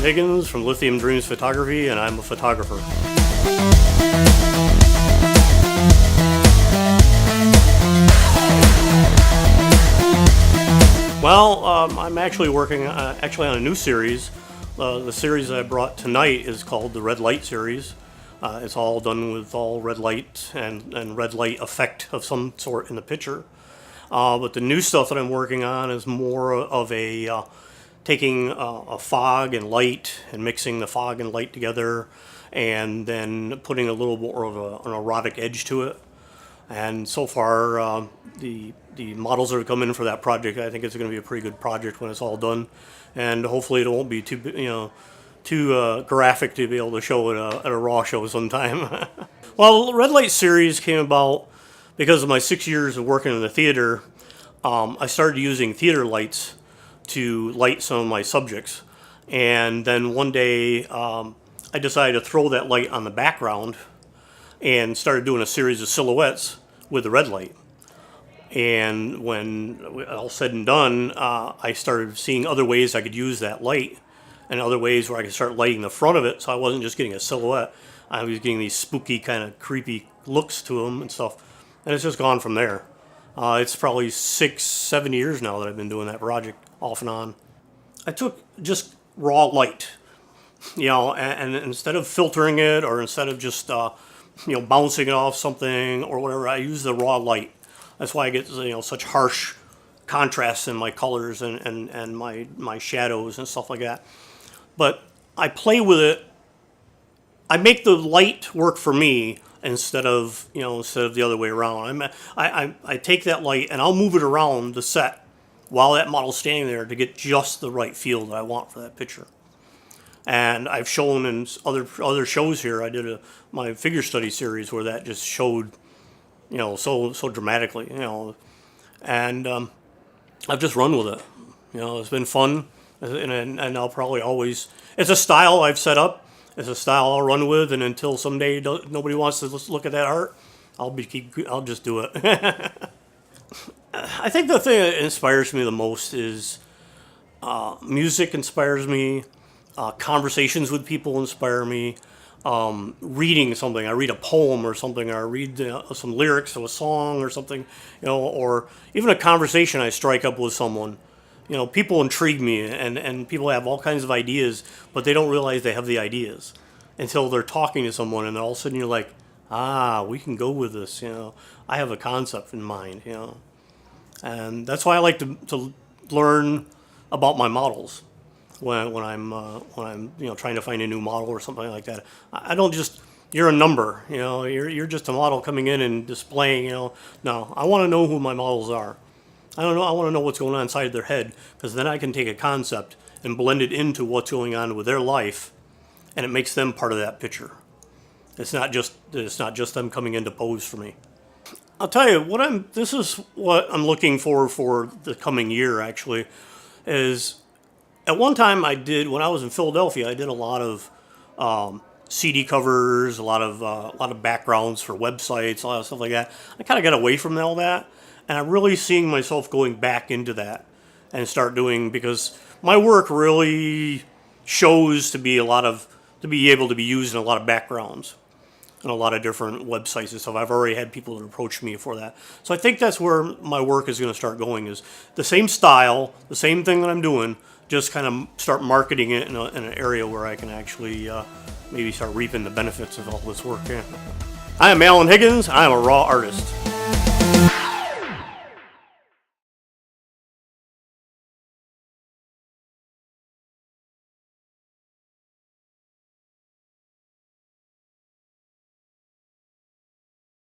Alan Higgins from LithiumDreams Photography, and I'm a photographer. Well, I'm actually working on a new series. The series I brought tonight is called the Red Light series. It's all done with all red light and red light effect of some sort in the picture. But the new stuff that I'm working on is more of a taking a fog and light and mixing the fog and light together, and then putting a little more of an erotic edge to it. And so far, the models that have come in for that project, I think it's going to be a pretty good project when it's all done, and hopefully it won't be too graphic to be able to show it at a raw show sometime. Well, the Red Light series came about because of my 6 years of working in the theater. I started using theater lights to light some of my subjects, and then one day I decided to throw that light on the background and started doing a series of silhouettes with the red light. And when all said and done, I started seeing other ways I could use that light, and other ways where I could start lighting the front of it, so I wasn't just getting a silhouette. I was getting these spooky kind of creepy looks to them and stuff, and it's just gone from there. It's probably 6-7 years now that I've been doing that project off and on. I took just raw light, and instead of filtering it, or instead of just bouncing it off something or whatever, I use the raw light. That's why I get such harsh contrasts in my colors and my shadows and stuff like that. But I play with it. I make the light work for me instead of the other way around. I take that light and I'll move it around the set while that model's standing there to get just the right feel that I want for that picture. And I've shown in other shows here. I did my figure study series where that just showed, so dramatically, and I've just run with it. It's been fun, and I'll probably always. It's a style I've set up. It's a style I'll run with, and until someday nobody wants to look at that art, I'll just do it. I think the thing that inspires me the most is music inspires me. Conversations with people inspire me. Reading something, I read a poem or something, or I read some lyrics of a song or something, or even a conversation I strike up with someone. People intrigue me, and people have all kinds of ideas, but they don't realize they have the ideas until they're talking to someone, and all of a sudden you're like, we can go with this. I have a concept in mind. And that's why I like to learn about my models. When I'm trying to find a new model or something like that, I don't just, you're a number, you're just a model coming in and displaying, No, I want to know who my models are. I want to know what's going on inside their head, because then I can take a concept and blend it into what's going on with their life, and it makes them part of that picture. It's not just them coming in to pose for me. I'll tell you this is what I'm looking for the coming year. Actually, is. At one time, when I was in Philadelphia, I did a lot of CD covers, a lot of backgrounds for websites, a lot of stuff like that. I kind of got away from all that, and I'm really seeing myself going back into that and start doing, because my work really shows to be able to be used in a lot of backgrounds and a lot of different websites and stuff. I've already had people that approach me for that. So I think that's where my work is going to start going, is the same style, the same thing that I'm doing, just kind of start marketing it in an area where I can actually maybe start reaping the benefits of all this work. Yeah. I am Alan Higgins. I am a raw artist.